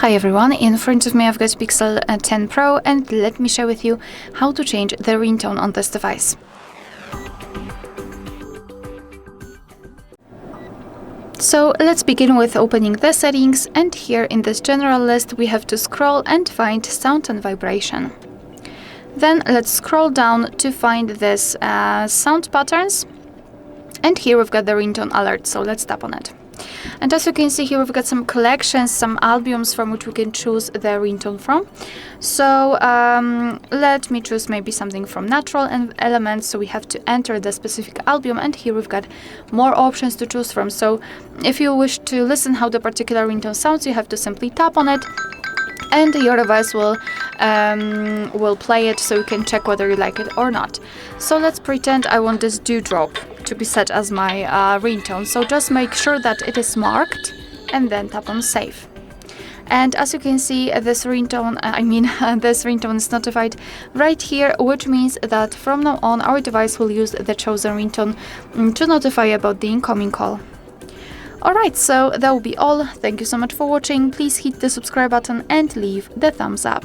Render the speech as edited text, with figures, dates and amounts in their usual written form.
Hi everyone, in front of me I've got Pixel 10 Pro and let me share with you how to change the ringtone on this device. So let's begin with opening the settings, and here in this general list we have to scroll and find sound and vibration. Then let's scroll down to find this sound patterns, and here we've got the ringtone alert, so let's tap on it. And as you can see here, we've got some collections, some albums from which we can choose the ringtone from. So let me choose maybe something from natural elements. So we have to enter the specific album, and here we've got more options to choose from. So if you wish to listen how the particular ringtone sounds, you have to simply tap on it, and your device will play it, so you can check whether you like it or not. So let's pretend I want this dewdrop to be set as my ringtone. So just make sure that it is marked and then tap on save. And as you can see, this ringtone, this ringtone is notified right here, which means that from now on our device will use the chosen ringtone to notify about the incoming call. Alright, so that will be all. Thank you so much for watching. Please hit the subscribe button and leave the thumbs up.